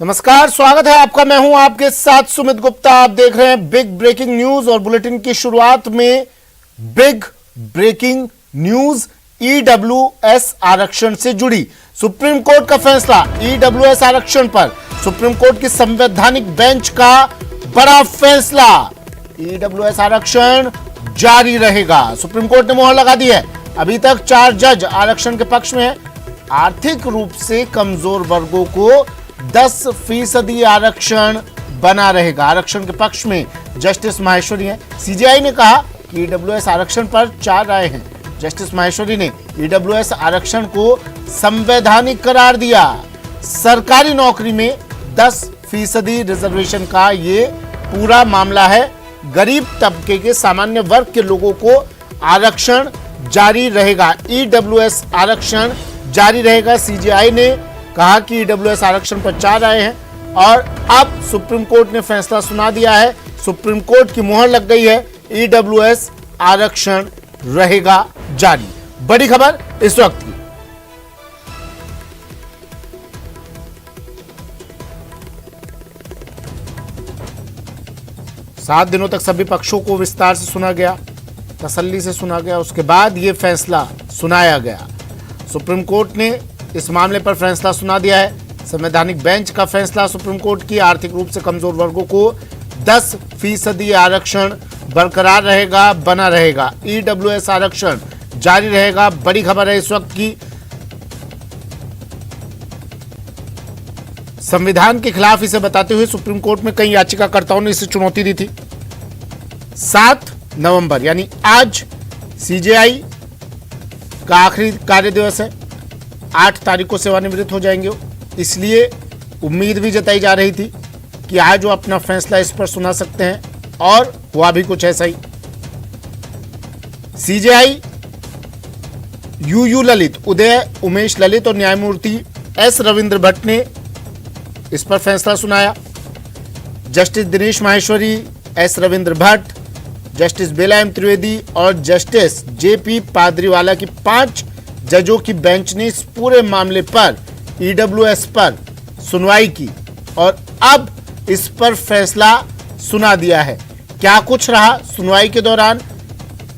नमस्कार, स्वागत है आपका। मैं हूं आपके साथ सुमित गुप्ता। आप देख रहे हैं बिग ब्रेकिंग न्यूज और बुलेटिन की शुरुआत में बिग ब्रेकिंग न्यूज ईडब्ल्यूएस आरक्षण से जुड़ी सुप्रीम कोर्ट का फैसला। ईडब्ल्यूएस आरक्षण पर सुप्रीम कोर्ट की संवैधानिक बेंच का बड़ा फैसला। ईडब्ल्यूएस आरक्षण जारी रहेगा। सुप्रीम कोर्ट ने मोहर लगा दी है। अभी तक 4 जज आरक्षण के पक्ष में हैं। आर्थिक रूप से कमजोर वर्गों को 10% आरक्षण बना रहेगा। आरक्षण के पक्ष में जस्टिस माहेश्वरी हैं। सीजेआई ने कहा कि ईडब्ल्यूएस आरक्षण पर 4 राय हैं। जस्टिस माहेश्वरी ने ईडब्ल्यूएस आरक्षण को संवैधानिक करार दिया। सरकारी नौकरी में 10% रिजर्वेशन का ये पूरा मामला है। गरीब तबके के सामान्य वर्ग के लोगों को आरक्षण जारी रहेगा। ईडब्ल्यूएस आरक्षण जारी रहेगा। सीजेआई ने कहा कि ईडब्ल्यूएस आरक्षण पर 4 राय हैं और अब सुप्रीम कोर्ट ने फैसला सुना दिया है। सुप्रीम कोर्ट की मोहर लग गई है। ईडब्ल्यूएस आरक्षण रहेगा जारी। बड़ी खबर इस वक्त की। सात दिनों तक सभी पक्षों को विस्तार से सुना गया, तसल्ली से सुना गया। उसके बाद यह फैसला सुनाया गया। सुप्रीम कोर्ट ने इस मामले पर फैसला सुना दिया है। संवैधानिक बेंच का फैसला सुप्रीम कोर्ट की। आर्थिक रूप से कमजोर वर्गों को 10% आरक्षण बरकरार रहेगा, बना रहेगा। ईडब्ल्यूएस आरक्षण जारी रहेगा। बड़ी खबर है इस वक्त की। संविधान के खिलाफ इसे बताते हुए सुप्रीम कोर्ट में कई याचिकाकर्ताओं ने इसे चुनौती दी थी। 7 नवंबर यानी आज सीजेआई का आखिरी कार्य दिवस है। 8 तारीख को सेवानिवृत्त हो जाएंगे। इसलिए उम्मीद भी जताई जा रही थी कि आज वो अपना फैसला इस पर सुना सकते हैं और हुआ भी कुछ ऐसा ही। सीजेआई यूयू ललित, उदय उमेश ललित और न्यायमूर्ति एस रविंद्र भट्ट ने इस पर फैसला सुनाया। Justice Dinesh Maheshwari, S Ravindra Bhat, justice Bela M Trivedi और जस्टिस जेपी पादरीवाला की 5 जजों की बेंच ने इस पूरे मामले पर ईडब्ल्यूएस पर सुनवाई की और अब इस पर फैसला सुना दिया है। क्या कुछ रहा सुनवाई के दौरान,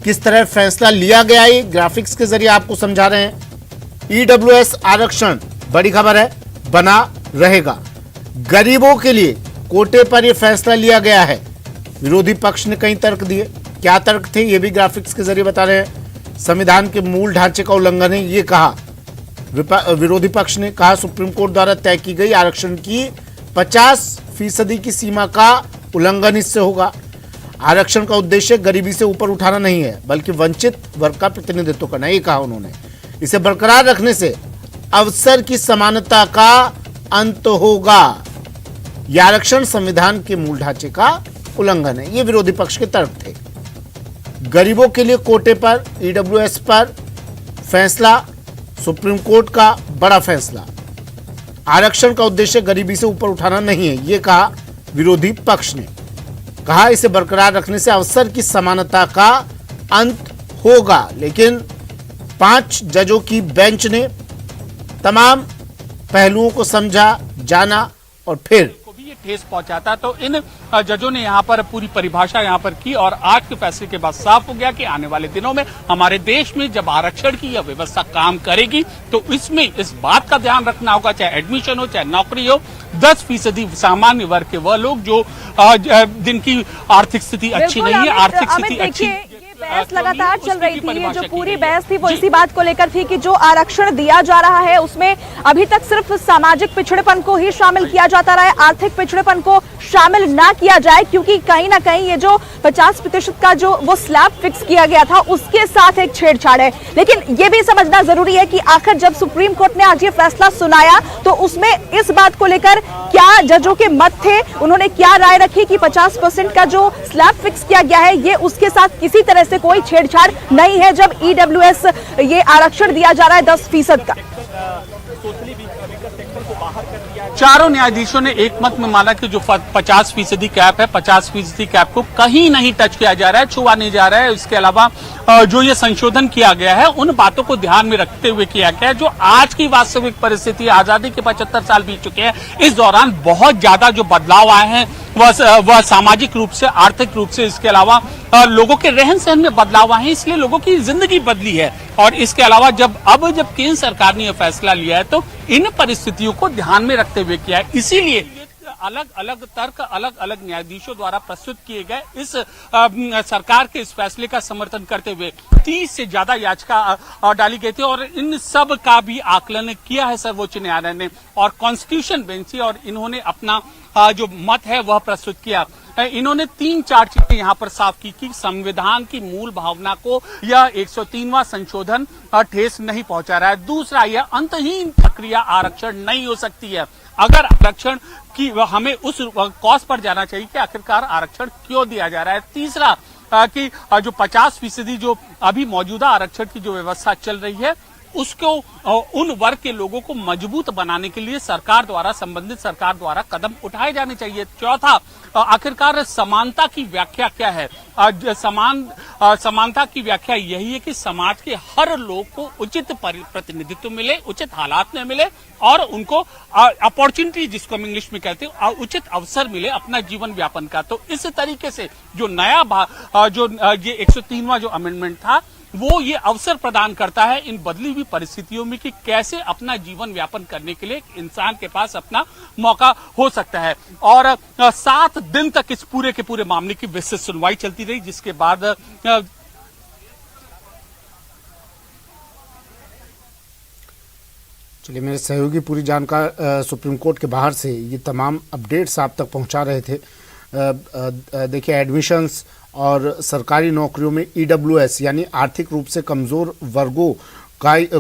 किस तरह फैसला लिया गया, ये ग्राफिक्स के जरिए आपको समझा रहे हैं। ईडब्ल्यूएस आरक्षण, बड़ी खबर है, बना रहेगा। गरीबों के लिए कोटे पर यह फैसला लिया गया है। विरोधी पक्ष ने कई तर्क दिए। क्या तर्क थे ये भी ग्राफिक्स के जरिए बता रहे हैं। संविधान के मूल ढांचे का उल्लंघन है, ये कहा विरोधी पक्ष ने। कहा सुप्रीम कोर्ट द्वारा तय की गई आरक्षण की 50% की सीमा का उल्लंघन इससे होगा। आरक्षण का उद्देश्य गरीबी से ऊपर उठाना नहीं है, बल्कि वंचित वर्ग का प्रतिनिधित्व करना, ये कहा उन्होंने। इसे बरकरार रखने से अवसर की समानता का अंत होगा। यह आरक्षण संविधान के मूल ढांचे का उल्लंघन है, ये विरोधी पक्ष के तर्क थे। गरीबों के लिए कोटे पर ईडब्ल्यूएस पर फैसला, सुप्रीम कोर्ट का बड़ा फैसला। आरक्षण का उद्देश्य गरीबी से ऊपर उठाना नहीं है, यह कहा विरोधी पक्ष ने। कहा इसे बरकरार रखने से अवसर की समानता का अंत होगा। लेकिन 5 जजों की बेंच ने तमाम पहलुओं को समझा, जाना और फिर ठेस पहुंचाता। तो इन जजों ने यहाँ पर पूरी परिभाषा यहाँ पर की और आज के फैसले के बाद साफ हो गया कि आने वाले दिनों में हमारे देश में जब आरक्षण की यह व्यवस्था काम करेगी तो इसमें इस बात का ध्यान रखना होगा, चाहे एडमिशन हो चाहे नौकरी हो, 10% सामान्य वर्ग के वह लोग जो जिनकी आर्थिक स्थिति अच्छी नहीं है, आर्थिक स्थिति अच्छी। बहस लगातार चल रही थी। ये जो पूरी बहस थी वो इसी बात को लेकर थी कि जो आरक्षण दिया जा रहा है उसमें अभी तक सिर्फ सामाजिक पिछड़ेपन को ही शामिल किया जाता रहा है, आर्थिक पिछड़ेपन को शामिल ना किया जाए, क्योंकि कहीं ना कहीं ये जो 50% का जो वो स्लैब फिक्स किया गया था उसके साथ एक छेड़छाड़ है। लेकिन ये भी समझना जरूरी है कि आखिर जब सुप्रीम कोर्ट ने आज ये फैसला सुनाया तो उसमें इस बात को लेकर क्या जजों के मत थे, उन्होंने क्या राय रखी कि 50% का जो स्लैब फिक्स किया गया है ये उसके साथ किसी तरह से कोई छेड़छाड़ नहीं है जब ईडब्ल्यूएस ये आरक्षण दिया जा रहा है 10% का। चारों न्यायाधीशों ने एक मत में माना कि जो 50% कैप है, 50% कैप को कहीं नहीं टच किया जा रहा है, छुआ नहीं जा रहा है। इसके अलावा जो ये संशोधन किया गया है उन बातों को ध्यान में रखते हुए किया गया है जो आज की वास्तविक परिस्थिति, आजादी के 75 साल बीत चुके हैं, इस दौरान बहुत ज्यादा जो बदलाव आए हैं वह सामाजिक रूप से, आर्थिक रूप से, इसके अलावा लोगों के रहन सहन में बदलाव आए हैं, इसलिए लोगों की जिंदगी बदली है। और इसके अलावा जब केंद्र सरकार ने यह फैसला लिया है तो इन परिस्थितियों को ध्यान में रखते हुए किया है। इसीलिए अलग अलग तर्क अलग अलग न्यायाधीशों द्वारा प्रस्तुत किए गए इस सरकार के इस फैसले का समर्थन करते हुए 30 से ज्यादा याचिका डाली गई थी और इन सब का भी आकलन किया है सर्वोच्च न्यायालय ने और कॉन्स्टिट्यूशन बेंच और इन्होंने अपना जो मत है वह प्रस्तुत किया। इन्होंने 3-4 चीजें यहाँ पर साफ की कि संविधान की मूल भावना को यह 103वां संशोधन ठेस नहीं पहुंचा रहा है। दूसरा, यह अंतहीन प्रक्रिया आरक्षण नहीं हो सकती है। अगर आरक्षण की हमें उस कॉज पर जाना चाहिए कि आखिरकार आरक्षण क्यों दिया जा रहा है। तीसरा कि जो 50% जो अभी मौजूदा आरक्षण की जो व्यवस्था चल रही है उसको उन वर्ग के लोगों को मजबूत बनाने के लिए संबंधित सरकार द्वारा कदम उठाए जाने चाहिए। चौथा, आखिरकार समानता की व्याख्या क्या है। समानता की व्याख्या यही है कि समाज के हर लोग को उचित प्रतिनिधित्व मिले, उचित हालात में मिले और उनको अपॉर्चुनिटी, जिसको हम इंग्लिश में कहते हैं, उचित अवसर मिले अपना जीवन व्यापन का। तो इस तरीके से जो नया ये 103वां जो अमेंडमेंट था वो ये अवसर प्रदान करता है इन बदली हुई परिस्थितियों में कि कैसे अपना जीवन व्यापन करने के लिए इंसान के पास अपना मौका हो सकता है। और 7 दिन तक इस पूरे के पूरे मामले की विस्तृत सुनवाई चलती रही, जिसके बाद चलिए, मेरे सहयोगी पूरी जानकारी सुप्रीम कोर्ट के बाहर से ये तमाम अपडेट्स आप तक पहुंचा रहे थे। देखिए, एडमिशंस और सरकारी नौकरियों में ईडब्ल्यूएस यानी आर्थिक रूप से कमजोर वर्गों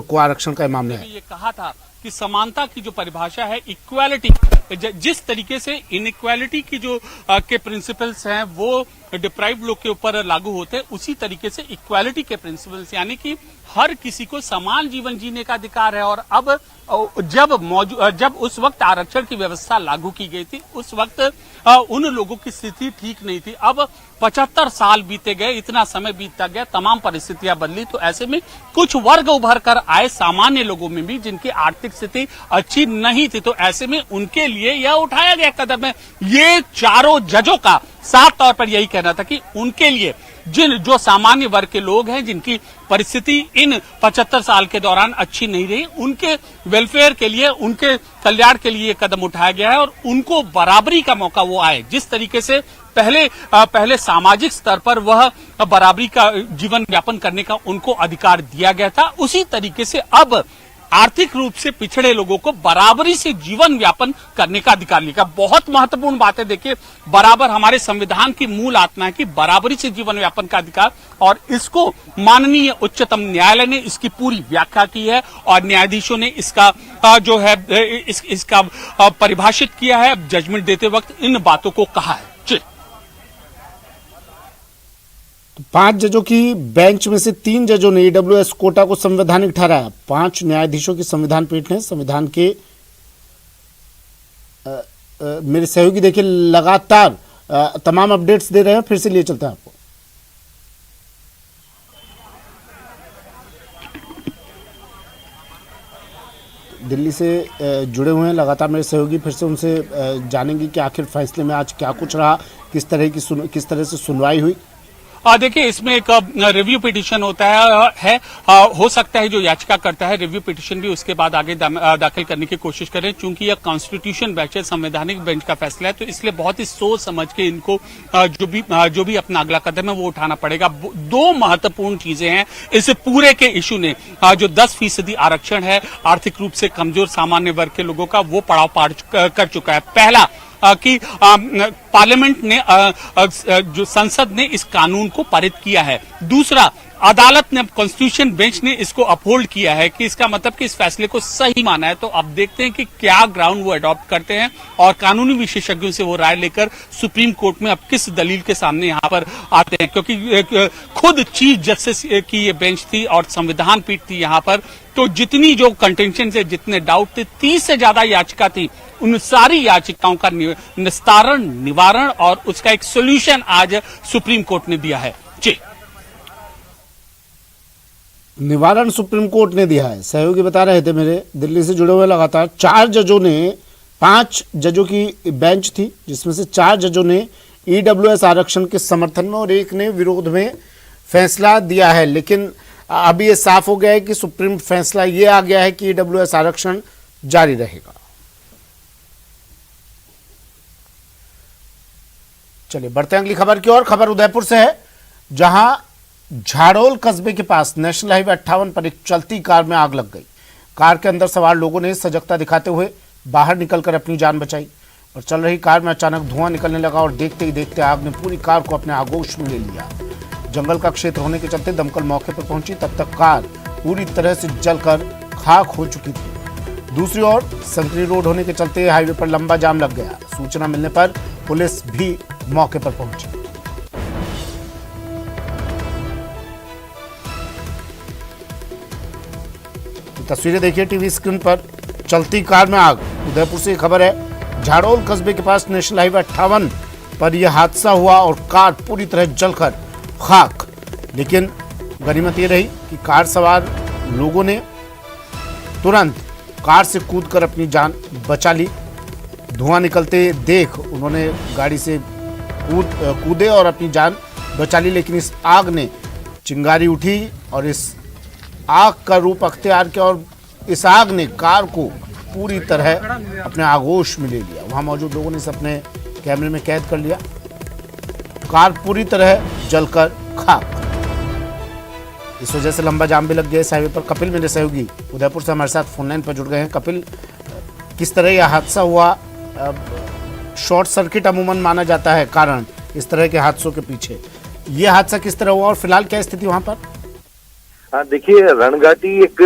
को आरक्षण का मामला है। ये कहा था कि समानता की जो परिभाषा है, इक्वालिटी, जिस तरीके से इनइक्वालिटी की जो के प्रिंसिपल्स हैं वो डिप्राइव्ड लोग के ऊपर लागू होते हैं, उसी तरीके से इक्वालिटी के प्रिंसिपल्स यानी कि हर किसी को समान जीवन जीने का अधिकार है। और अब जब उस वक्त आरक्षण की व्यवस्था लागू की गई थी उस वक्त उन लोगों की स्थिति ठीक नहीं थी। अब 75 साल बीते गए, इतना समय बीतता गया, तमाम परिस्थितियां बदली, तो ऐसे में कुछ वर्ग उभर कर आए सामान्य लोगों में भी जिनकी आर्थिक स्थिति अच्छी नहीं थी, तो ऐसे में उनके लिए यह उठाया गया कदम है। ये चारों जजों का साफ तौर पर यही कहना था कि उनके लिए जो सामान्य वर्ग के लोग हैं जिनकी परिस्थिति इन 75 साल के दौरान अच्छी नहीं रही, उनके वेलफेयर के लिए, उनके कल्याण के लिए कदम उठाया गया है और उनको बराबरी का मौका वो आए। जिस तरीके से पहले सामाजिक स्तर पर वह बराबरी का जीवन व्यापन करने का उनको अधिकार दिया गया था, उसी तरीके से अब आर्थिक रूप से पिछड़े लोगों को बराबरी से जीवन व्यापन करने का अधिकार मिलेगा। बहुत महत्वपूर्ण बात है। देखिए, बराबर हमारे संविधान की मूल आत्मा है कि बराबरी से जीवन व्यापन का अधिकार, और इसको माननीय उच्चतम न्यायालय ने इसकी पूरी व्याख्या की है और न्यायाधीशों ने इसका जो है इसका परिभाषित किया है, जजमेंट देते वक्त इन बातों को कहा है। 5 जजों की बेंच में से 3 जजों ने ईडब्ल्यूएस कोटा को संवैधानिक ठहराया। 5 न्यायाधीशों की संविधान पीठ ने संविधान के मेरे सहयोगी देखिए लगातार तमाम अपडेट्स दे रहे हैं, फिर से लिए चलते हैं आपको। दिल्ली से जुड़े हुए हैं लगातार मेरे सहयोगी, फिर से उनसे जानेंगे कि आखिर फैसले में आज क्या कुछ रहा, किस तरह से सुनवाई हुई। देखिए, इसमें एक रिव्यू पिटीशन होता है हो सकता है जो याचिका करता है रिव्यू पिटीशन भी उसके बाद आगे दाखिल करने की कोशिश करें। चूंकि यह कॉन्स्टिट्यूशन बेंच है, संवैधानिक बेंच का फैसला है, तो इसलिए बहुत ही सोच समझ के इनको जो भी अपना अगला कदम है वो उठाना पड़ेगा। 2 महत्वपूर्ण चीजें हैं इस पूरे के इशू ने। जो 10% आरक्षण है आर्थिक रूप से कमजोर सामान्य वर्ग के लोगों का, वो पड़ाव पार कर चुका है। पहला कि पार्लियामेंट ने जो संसद ने इस कानून को पारित किया है। दूसरा, अदालत ने, कॉन्स्टिट्यूशन बेंच ने इसको अपहोल्ड किया है कि इसका मतलब कि इस फैसले को सही माना है। तो अब देखते हैं कि क्या ग्राउंड वो अडॉप्ट करते हैं और कानूनी विशेषज्ञों से वो राय लेकर सुप्रीम कोर्ट में अब किस दलील के सामने यहाँ पर आते हैं, क्योंकि खुद चीफ जस्टिस की ये बेंच थी और संविधान पीठ थी यहाँ पर, तो जितनी जो कंटेंशन से जितने डाउट थे, 30 से ज्यादा याचिका थी उन सारी याचिकाओं का निस्तारण, निवारण और उसका एक सोल्यूशन आज सुप्रीम कोर्ट ने दिया है। जी, निवारण सुप्रीम कोर्ट ने दिया है। सहयोगी बता रहे थे मेरे दिल्ली से जुड़े हुए लगातार 5 जजों की बेंच थी, जिसमें से 4 जजों ने ईडब्ल्यूएस आरक्षण के समर्थन में और एक ने विरोध में फैसला दिया है। लेकिन अभी ये साफ हो गया है कि सुप्रीम फैसला ये आ गया है कि ईडब्ल्यूएस आरक्षण जारी रहेगा। चलिए बढ़ते हैं अगली खबर की ओर। खबर उदयपुर से है, जहां झाड़ोल कस्बे के पास नेशनल हाईवे 58 पर एक चलती कार में आग लग गई। कार के अंदर सवार लोगों ने सजगता दिखाते हुए बाहर निकलकर अपनी जान बचाई और चल रही कार में अचानक धुआं निकलने लगा और देखते ही देखते आग ने पूरी कार को अपने आगोश में ले लिया। जंगल का क्षेत्र होने के चलते दमकल मौके पर पहुंची, तब तक कार पूरी तरह से जलकर खाक हो चुकी थी। दूसरी ओर संकरी रोड होने के चलते हाईवे पर लंबा जाम लग गया। सूचना मिलने पर पुलिस भी मौके पर पहुंची। तस्वीरें देखिए टीवी स्क्रीन पर, चलती कार में आग। उदयपुर से खबर है, झाड़ोल कस्बे के पास नेशनल हाईवे 58 पर यह हादसा हुआ और कार पूरी तरह जलकर खाक। लेकिन गनीमत ये रही कि कार सवार लोगों ने तुरंत कार से कूदकर अपनी जान बचा ली। धुआं निकलते देख उन्होंने गाड़ी से कूदे और अपनी जान बचा ली। लेकिन इस आग ने चिंगारी उठी और इस आग का रूप अख्तियार किया और इस आग ने कार को पूरी तरह अपने आगोश में ले लिया। वहां मौजूद लोगों ने इसे अपने कैमरे में कैद कर लिया। कार पूरी तरह जलकर खाक। इस वजह से लंबा जाम भी लग गया इस हाईवे पर। कपिल मेरे सहयोगी उदयपुर से हमारे साथ फोनलाइन पर जुड़ गए हैं। कपिल, किस तरह यह हादसा हुआ? शॉर्ट सर्किट अमूमन माना जाता है कारण इस तरह के हादसों के पीछे। यह हादसा किस तरह हुआ और फिलहाल क्या स्थिति वहां पर? देखिए, रणघाटी एक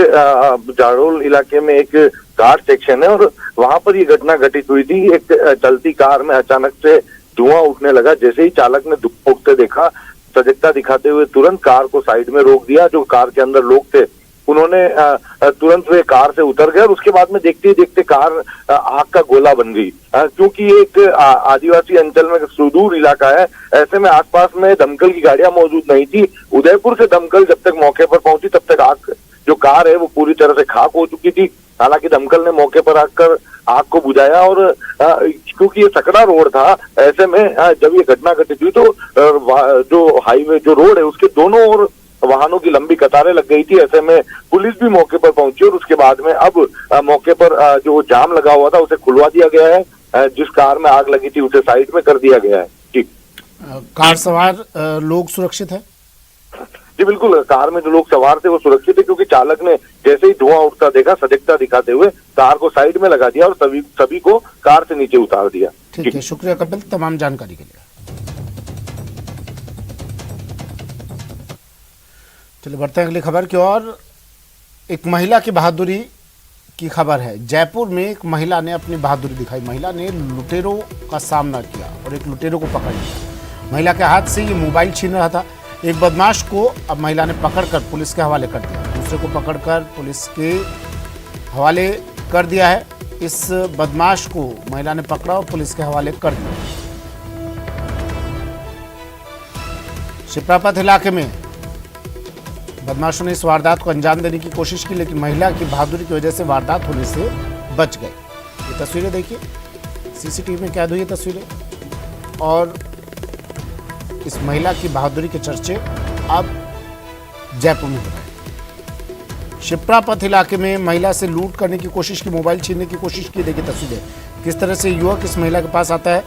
झाड़ोल इलाके में एक घाट सेक्शन है और वहां पर ये घटना घटित हुई थी। एक चलती कार में अचानक से धुआं उठने लगा। जैसे ही चालक ने धुआं उठते देखा, सजगता दिखाते हुए तुरंत कार को साइड में रोक दिया। जो कार के अंदर लोग थे उन्होंने तुरंत वे कार से उतर गए और उसके बाद में देखते ही देखते कार आग का गोला बन गई। क्योंकि एक आदिवासी अंचल में सुदूर इलाका है, ऐसे में आसपास में दमकल की गाड़ियां मौजूद नहीं थी। उदयपुर से दमकल जब तक मौके पर पहुंची तब तक आग, जो कार है वो पूरी तरह से खाक हो चुकी थी। हालांकि दमकल ने मौके पर आकर आग को बुझाया और क्योंकि ये सकड़ा रोड था, ऐसे में जब ये घटना घटित हुई तो जो हाईवे, जो रोड है उसके दोनों ओर वाहनों की लंबी कतारें लग गई थी। ऐसे में पुलिस भी मौके पर पहुंची और उसके बाद में अब मौके पर जो जाम लगा हुआ था उसे खुलवा दिया गया है। जिस कार में आग लगी थी उसे साइड में कर दिया गया है। जी, कार सवार लोग सुरक्षित है? जी बिल्कुल, कार में जो लोग सवार थे वो सुरक्षित है, क्योंकि चालक ने जैसे ही धुआं उठता देखा, सजगता दिखाते हुए कार को साइड में लगा दिया और सभी को कार से नीचे उतार दिया। ठीक है, शुक्रिया कपिल तमाम जानकारी के लिए। चलिए बढ़ते हैं अगली खबर की ओर। एक महिला की बहादुरी की खबर है। जयपुर में एक महिला ने अपनी बहादुरी दिखाई। महिला ने लुटेरों का सामना किया और एक लुटेरों को पकड़ लिया। महिला के हाथ से ये मोबाइल छीन रहा था। एक बदमाश को अब महिला ने पकड़कर पुलिस के हवाले कर दिया। दूसरे को पकड़कर पुलिस के हवाले कर दिया है। इस बदमाश को महिला ने पकड़ा और पुलिस के हवाले कर दिया। शिप्रापत इलाके में बदमाशों ने इस वारदात को अंजाम देने की कोशिश की, लेकिन महिला की बहादुरी की वजह से वारदात होने से बच गए। ये तस्वीरें देखिए, सीसीटीवी में कैद हुई ये तस्वीरें और इस महिला की बहादुरी के चर्चे अब जयपुर में हो रहे हैं। शिप्रापथ इलाके में महिला से लूट करने की कोशिश की, मोबाइल छीनने की कोशिश की। देखिए तस्वीरें, किस तरह से युवक इस महिला के पास आता है,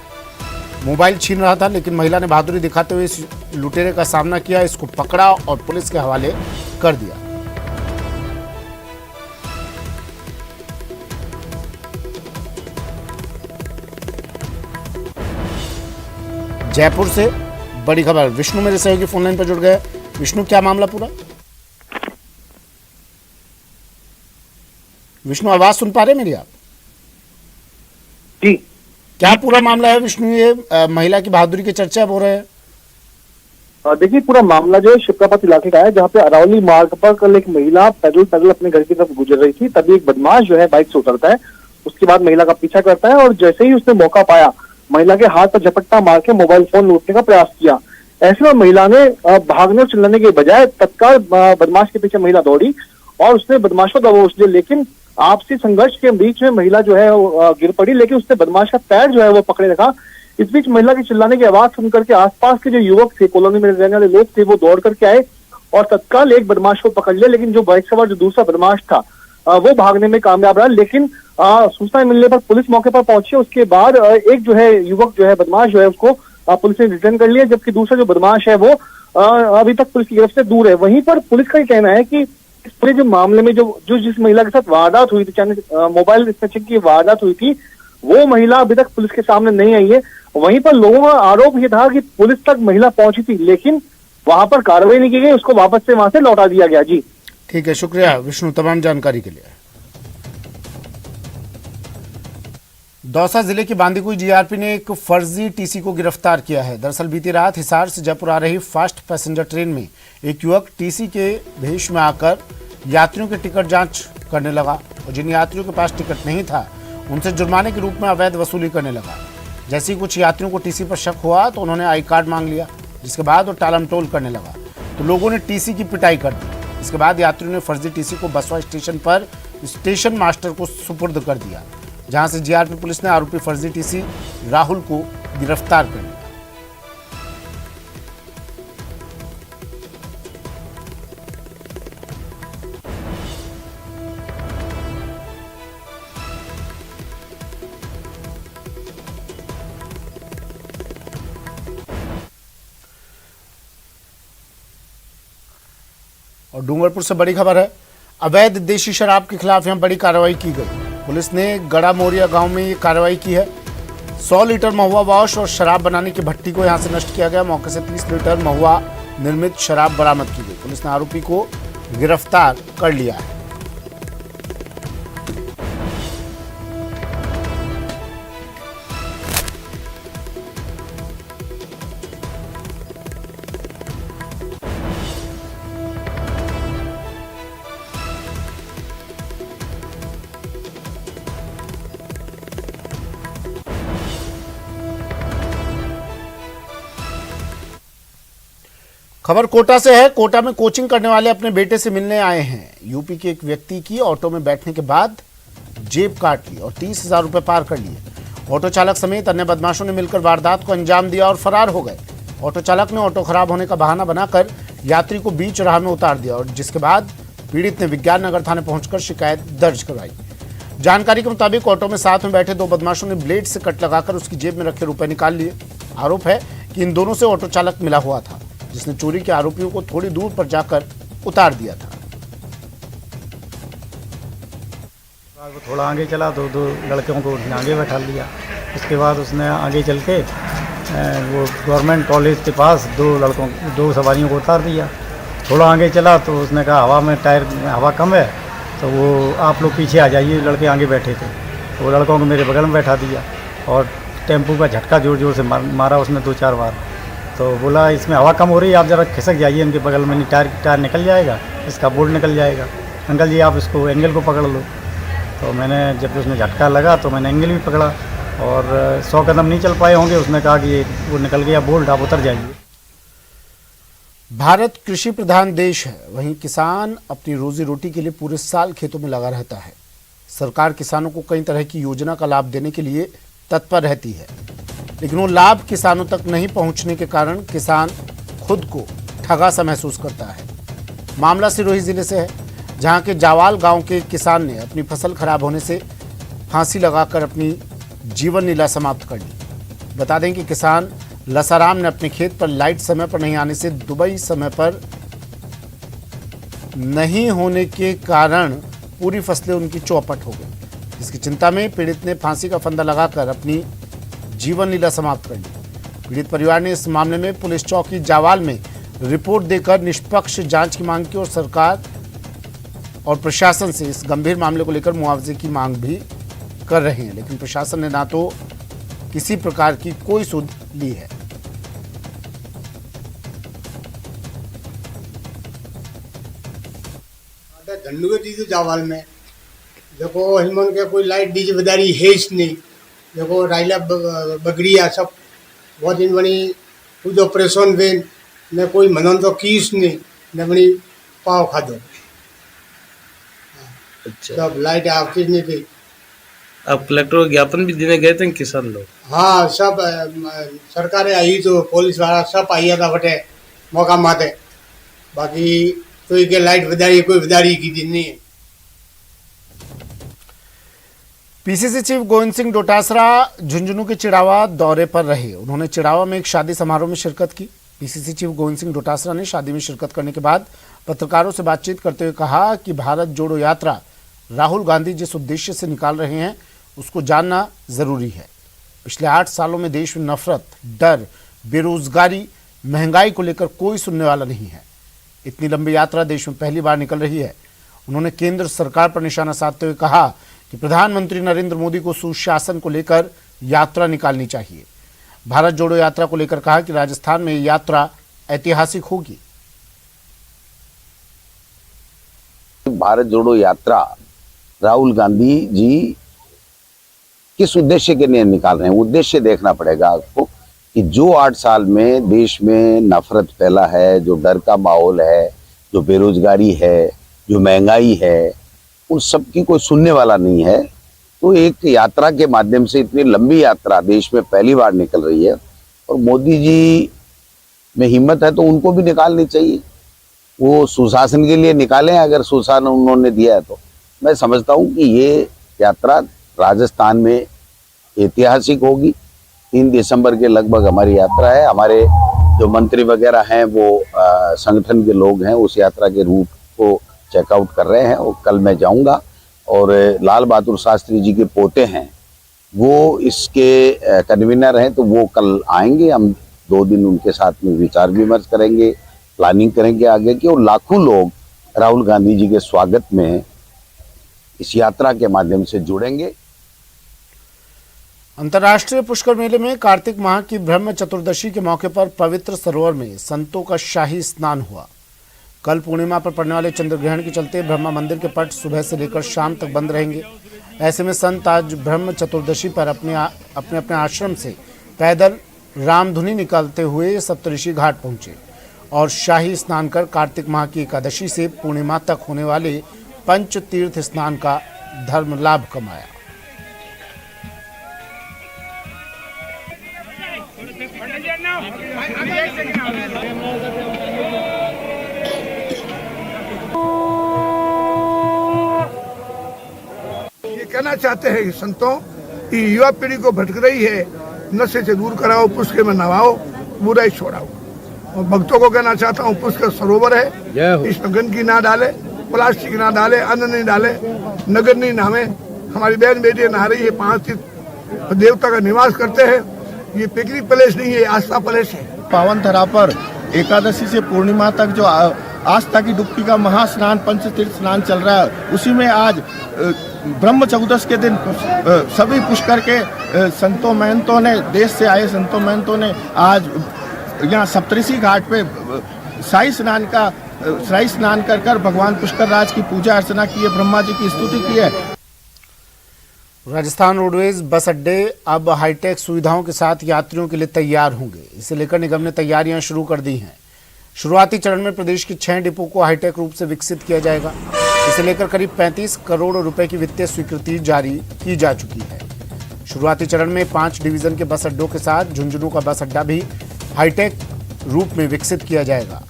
मोबाइल छीन रहा था, लेकिन महिला ने बहादुरी दिखाते हुए इस लुटेरे का सामना किया, इसको पकड़ा और पुलिस के हवाले कर दिया। जयपुर से बड़ी खबर, विष्णु मेरे सहयोगी फोनलाइन पर जुड़ गए। विष्णु, क्या मामला पूरा? विष्णु, आवाज सुन पा रहे मेरी आप? जी, क्या पूरा मामला है विष्णु? ये महिला की बहादुरी के चर्चा अब हो रहे हैं। देखिए, पूरा मामला जो है शिप्रापत इलाके का है, जहाँ पे अरावली मार्ग पर कल एक महिला पैदल अपने घर की तरफ गुजर रही थी। तभी एक बदमाश जो है बाइक से उतरता है, उसके बाद महिला का पीछा करता है और जैसे ही उसने मौका पाया महिला के हाथ पर झपट्टा मार के मोबाइल फोन लूटने का प्रयास किया। ऐसे में महिला ने भागने और चिल्लाने के बजाय तत्काल बदमाश के पीछे महिला दौड़ी और उसने बदमाश को दबोच लिया, लेकिन आपसी संघर्ष के बीच में महिला जो है वो गिर पड़ी, लेकिन उसने बदमाश का पैर जो है वो पकड़े रखा। इस बीच महिला के चिल्लाने की आवाज सुनकर के आसपास के जो युवक थे, कॉलोनी में रहने वाले लोग थे, वो दौड़ करके आए और तत्काल एक बदमाश को पकड़ लिया, लेकिन जो बाइक सवार जो दूसरा बदमाश था वो भागने में कामयाब रहा। लेकिन सूचना मिलने पर पुलिस मौके पर पहुंची। उसके बाद एक जो है युवक जो है बदमाश जो है उसको पुलिस ने डिटेन कर लिया, जबकि दूसरा जो बदमाश है वो अभी तक पुलिस की गिरफ्त से दूर है। वहीं पर पुलिस का ये कहना है कि इस पूरे जो मामले में जो जिस महिला के साथ वारदात हुई थी, चाहे मोबाइल स्नैचिंग की वारदात हुई थी, वो महिला अभी तक पुलिस के सामने नहीं आई है। वहीं पर लोगों का आरोप ये था कि पुलिस तक महिला पहुंची थी, लेकिन वहां पर कार्रवाई नहीं की गई, उसको वापस से वहां से लौटा दिया गया। जी ठीक है, शुक्रिया विष्णु तमाम जानकारी के लिए। दौसा जिले की बांदीकुई जीआरपी ने एक फर्जी टीसी को गिरफ्तार किया है। दरअसल बीती रात हिसार से जयपुर आ रही फास्ट पैसेंजर ट्रेन में एक युवक टीसी के भेष में आकर यात्रियों की टिकट जांच करने लगा और जिन यात्रियों के पास टिकट नहीं था उनसे जुर्माने के रूप में अवैध वसूली करने लगा। जैसे ही कुछ यात्रियों को टीसी पर शक हुआ तो उन्होंने आई कार्ड मांग लिया, जिसके बाद वो टालमटोल करने लगा तो लोगों ने टीसी की पिटाई कर दी। इसके बाद यात्रियों ने फर्जी टीसी को बसवा स्टेशन पर स्टेशन मास्टर को सुपुर्द कर दिया, जहां से जीआरपी पुलिस ने आरोपी फर्जी टीसी राहुल को गिरफ्तार कर लिया। और डूंगरपुर से बड़ी खबर है, अवैध देशी शराब के खिलाफ यहां बड़ी कार्रवाई की गई। पुलिस ने गड़ा मोरिया गांव में ये कार्रवाई की है। 100 लीटर महुआ वॉश और शराब बनाने की भट्टी को यहां से नष्ट किया गया। मौके से 30 लीटर महुआ निर्मित शराब बरामद की गई। पुलिस ने आरोपी को गिरफ्तार कर लिया है। खबर कोटा से है। कोटा में कोचिंग करने वाले अपने बेटे से मिलने आए हैं। यूपी के एक व्यक्ति की ऑटो में बैठने के बाद जेब काट ली और 30,000 रुपए पार कर लिए। ऑटो चालक समेत अन्य बदमाशों ने मिलकर वारदात को अंजाम दिया और फरार हो गए। ऑटो चालक ने ऑटो खराब होने का बहाना बनाकर यात्री को बीच राह में उतार दिया और जिसके बाद पीड़ित ने विज्ञान नगर थाने पहुंचकर शिकायत दर्ज करवाई। जानकारी के मुताबिक ऑटो में साथ में बैठे दो बदमाशों ने ब्लेड से कट लगाकर उसकी जेब में रखे रुपए निकाल लिए। आरोप है कि इन दोनों से ऑटो चालक मिला हुआ था, जिसने चोरी के आरोपियों को थोड़ी दूर पर जाकर उतार दिया था। वो थोड़ा आगे चला तो दो लड़कों को उसने आगे बैठा लिया। उसके बाद उसने आगे चल के वो गवर्नमेंट कॉलेज के पास दो सवारियों को उतार दिया। थोड़ा आगे चला तो उसने कहा हवा में टायर में हवा कम है तो वो आप लोग पीछे आ जाइए। लड़के आगे बैठे थे, वो लड़कों को मेरे बगल में बैठा दिया और टेम्पू का झटका जोर जोर से मारा उसने 2-4 बार। तो बोला इसमें हवा कम हो रही है, आप ज़रा खिसक जाइए इनके बगल में, नहीं टायर निकल जाएगा, इसका बोल्ट निकल जाएगा। अंकल जी आप इसको एंगल को पकड़ लो। तो मैंने जब उसमें झटका लगा तो मैंने एंगल भी पकड़ा और 100 कदम नहीं चल पाए होंगे। उसने कहा कि वो निकल गया बोल्ट, आप उतर जाइए। भारत कृषि प्रधान देश है, वहीं किसान अपनी रोजी रोटी के लिए पूरे साल खेतों में लगा रहता है। सरकार किसानों को कई तरह की योजना का लाभ देने के लिए तत्पर रहती है, लेकिन वो लाभ किसानों तक नहीं पहुंचने के कारण किसान खुद को ठगा सा महसूस करता है। मामला सिरोही जिले से है, जहां के जावाल गांव के किसान ने अपनी फसल खराब होने से फांसी लगाकर अपनी जीवन लीला समाप्त कर ली। बता दें कि किसान लसाराम ने अपने खेत पर लाइट समय पर नहीं आने से दुबई समय पर नहीं होने के कारण पूरी फसलें उनकी चौपट हो गई। इसकी चिंता में पीड़ित ने फांसी का फंदा लगाकर अपनी जीवन लीला समाप्त कर ली। पीड़ित परिवार ने इस मामले में पुलिस चौकी जावाल में रिपोर्ट देकर निष्पक्ष जांच की मांग की और सरकार और प्रशासन से इस गंभीर मामले को लेकर मुआवजे की मांग भी कर रहे हैं, लेकिन प्रशासन ने ना तो किसी प्रकार की कोई सुध ली है। झंडू के जावाल में देखो हिमन के कोई लाइट डीजे बदारी है ही नहीं। देखो राइला बगड़िया सब बहुत दिन बनी कुछ ऑपरेशन बेन न कोई मनन तो कीस नहीं न बनी पाव खादो। अच्छा, सब लाइट आवती नहीं थी। अब कलेक्टर को ज्ञापन भी देने गए थे किसान लोग? हाँ सब सरकारें आई तो पुलिस वाला सब आई था बटे मौका माते। बाकी कोई के लाइट बदारी कोई बदारी की दिन नहीं है। पीसीसी चीफ गोविंद सिंह डोटासरा झुंझुनू के चिड़ावा दौरे पर रहे। उन्होंने चिड़ावा में एक शादी समारोह में शिरकत की। पीसीसी चीफ गोविंद सिंह डोटासरा ने शादी में शिरकत करने के बाद पत्रकारों से बातचीत करते हुए कहा कि भारत जोड़ो यात्रा राहुल गांधी जिस उद्देश्य से निकाल रहे हैं उसको जानना जरूरी है। पिछले 8 सालों में देश में नफरत, डर, बेरोजगारी, महंगाई को लेकर कोई सुनने वाला नहीं है। इतनी लंबी यात्रा देश में पहली बार निकल रही है। उन्होंने केंद्र सरकार पर निशाना साधते हुए कहा कि प्रधानमंत्री नरेंद्र मोदी को सुशासन को लेकर यात्रा निकालनी चाहिए। भारत जोड़ो यात्रा को लेकर कहा कि राजस्थान में ये यात्रा ऐतिहासिक होगी। भारत जोड़ो यात्रा राहुल गांधी जी किस उद्देश्य के लिए निकाल रहे हैं, उद्देश्य देखना पड़ेगा आपको कि जो 8 साल में देश में नफरत फैला है, जो डर का माहौल है, जो बेरोजगारी है, जो महंगाई है, उन सब की कोई सुनने वाला नहीं है। तो एक यात्रा के माध्यम से इतनी लंबी यात्रा देश में पहली बार निकल रही है और मोदी जी में हिम्मत है तो उनको भी निकालनी चाहिए। वो सुशासन के लिए निकालें, अगर सुशासन उन्होंने दिया है तो मैं समझता हूँ कि ये यात्रा राजस्थान में ऐतिहासिक होगी। 3 दिसंबर के लगभग हमारी यात्रा है। हमारे जो मंत्री वगैरह हैं वो संगठन के लोग हैं, उस यात्रा के रूट को चेकआउट कर रहे हैं और कल मैं जाऊंगा। और लाल बहादुर शास्त्री जी के पोते हैं वो इसके कन्वीनर हैं, तो वो कल आएंगे। हम 2 दिन उनके साथ में विचार विमर्श करेंगे, प्लानिंग करेंगे आगे की। और लाखों लोग राहुल गांधी जी के स्वागत में इस यात्रा के माध्यम से जुड़ेंगे। अंतर्राष्ट्रीय पुष्कर मेले में कार्तिक माह की ब्रह्म चतुर्दशी के मौके पर पवित्र सरोवर में संतों का शाही स्नान हुआ। कल पूर्णिमा पर पड़ने वाले चंद्र ग्रहण के चलते ब्रह्मा मंदिर के पट सुबह से लेकर शाम तक बंद रहेंगे। ऐसे में संत आज ब्रह्म चतुर्दशी पर अपने आश्रम से पैदल रामधुनी निकालते हुए सप्तऋषि घाट पहुंचे और शाही स्नान कर कार्तिक माह की एकादशी से पूर्णिमा तक होने वाले पंच तीर्थ स्नान का धर्म लाभ कमाया। ये कहना चाहते हैं संतों कि युवा पीढ़ी को भटक रही है, नशे से दूर कराओ, पुष्कर में नहाओ, बुराई छोड़ाओ। और भक्तों को कहना चाहता हूँ पुष्कर सरोवर है, इसमें गंदगी ना डाले, प्लास्टिक ना डाले, अन्न नहीं डाले, नगर नहीं नहावे। हमारी बहन बेटियां नहा रही है, 5 तीर्थ देवता का निवास करते हैं। ये पिकनिक प्लेस नहीं है, आस्था प्लेस है। पावन धरा पर एकादशी से पूर्णिमा तक जो आस्था की डुबकी का महास्नान पंचतीर्थ स्नान चल रहा है, उसी में आज ब्रह्म चतुर्दश के दिन सभी पुष्कर के संतों महंतों ने, देश से आए संतों महंतों ने आज यहाँ सप्तऋषि घाट पे शाही स्नान कर भगवान पुष्कर राज की पूजा अर्चना की है, ब्रह्मा जी की स्तुति की है। राजस्थान रोडवेज बस अड्डे अब हाईटेक सुविधाओं के साथ यात्रियों के लिए तैयार होंगे। इसे लेकर निगम ने तैयारियां शुरू कर दी हैं। शुरुआती चरण में प्रदेश के 6 डिपो को हाईटेक रूप से विकसित किया जाएगा। इसे लेकर करीब 35 करोड़ रुपए की वित्तीय स्वीकृति जारी की जा चुकी है। शुरुआती चरण में 5 डिवीजन के बस अड्डों के साथ झुंझुनू का बस अड्डा भी हाईटेक रूप में विकसित किया जाएगा।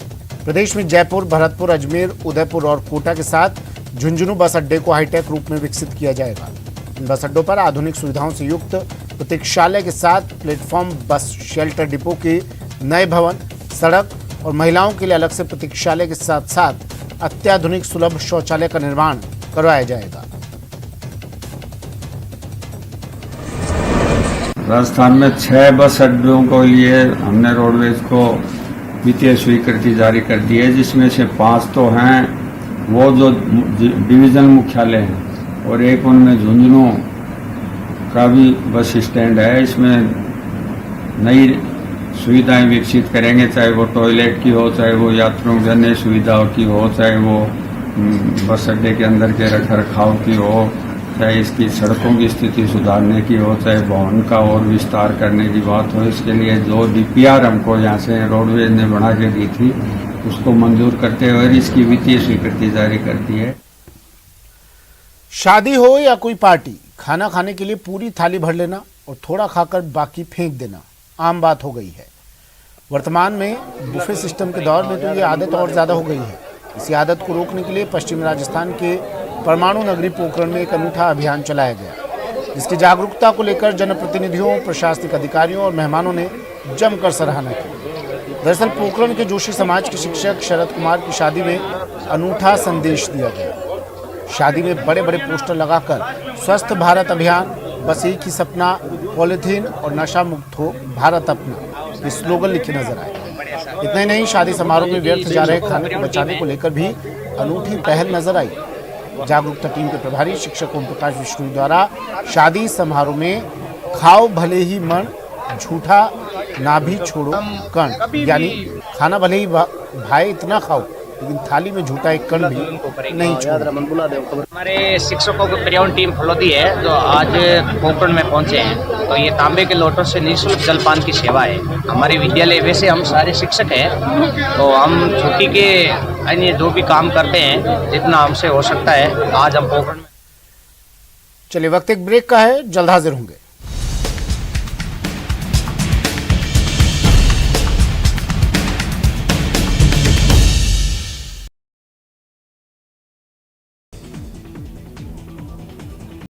प्रदेश में जयपुर, भरतपुर, अजमेर, उदयपुर और कोटा के साथ झुंझुनू बस अड्डे को हाईटेक रूप में विकसित किया जाएगा। इन बस अड्डों पर आधुनिक सुविधाओं से युक्त प्रतीक्षालय के साथ प्लेटफॉर्म, बस शेल्टर डिपो के नए भवन, सड़क और महिलाओं के लिए अलग से प्रतीक्षालय के साथ साथ अत्याधुनिक सुलभ शौचालय का निर्माण करवाया जाएगा। राजस्थान में 6 बस अड्डों को लिए हमने रोडवेज को वित्तीय स्वीकृति जारी कर दी है, जिसमें से 5 तो हैं वो जो डिवीजन मुख्यालय हैं और एक उनमें झुंझुनू का भी बस स्टैंड है। इसमें नई सुविधाएं विकसित करेंगे, चाहे वो टॉयलेट की हो, चाहे वो यात्रियों के अन्य सुविधाओं की हो, चाहे वो बस अड्डे के अंदर के रख रखाव की हो, चाहे इसकी सड़कों की स्थिति सुधारने की हो, चाहे भवन का और विस्तार करने की बात हो, इसके लिए जो DPR हमको यहाँ से रोडवेज ने बना के दी थी उसको मंजूर करते हुए इसकी वित्तीय स्वीकृति जारी कर दी है। शादी हो या कोई पार्टी, खाना खाने के लिए पूरी थाली भर लेना और थोड़ा खाकर बाकी फेंक देना आम बात हो गई है। वर्तमान में बुफे सिस्टम के दौर में तो ये आदत और ज्यादा हो गई है। इसी आदत को रोकने के लिए पश्चिमी राजस्थान के परमाणु नगरी पोखरण में एक अनूठा अभियान चलाया गया, जिसकी जागरूकता को लेकर जनप्रतिनिधियों, प्रशासनिक अधिकारियों और मेहमानों ने जमकर सराहना की। दरअसल पोखरण के जोशी समाज के शिक्षक शरद कुमार की शादी में अनूठा संदेश दिया गया। शादी में बड़े बड़े पोस्टर लगाकर स्वस्थ भारत अभियान, बस एक ही सपना, पॉलिथीन और नशा मुक्त हो भारत अपना, ये स्लोगन लिखे नजर आए। इतना ही नहीं, शादी समारोह में व्यर्थ जा रहे खाने को बचाने को लेकर भी अनूठी पहल नजर आई। जागरूकता टीम के प्रभारी शिक्षक ओम प्रकाश विष्णु द्वारा शादी समारोह में खाओ भले ही मन, झूठा ना भी छोड़ो कण, यानी खाना भले ही भाई इतना खाओ लेकिन थाली में झूठा एक कण भी नहीं छोड़ो। हमारे शिक्षकों की पर्यावरण टीम फलोदी है जो आज पोखरण में पहुंचे हैं, तो ये तांबे के लोटों से निःशुल्क जलपान की सेवा है। हमारे विद्यालय वैसे हम सारे शिक्षक हैं, तो हम छुट्टी के अन्य जो भी काम करते हैं जितना हमसे हो सकता है आज हम पोखरण में। चलिए वक्त एक ब्रेक का है, जल्द हाजिर होंगे।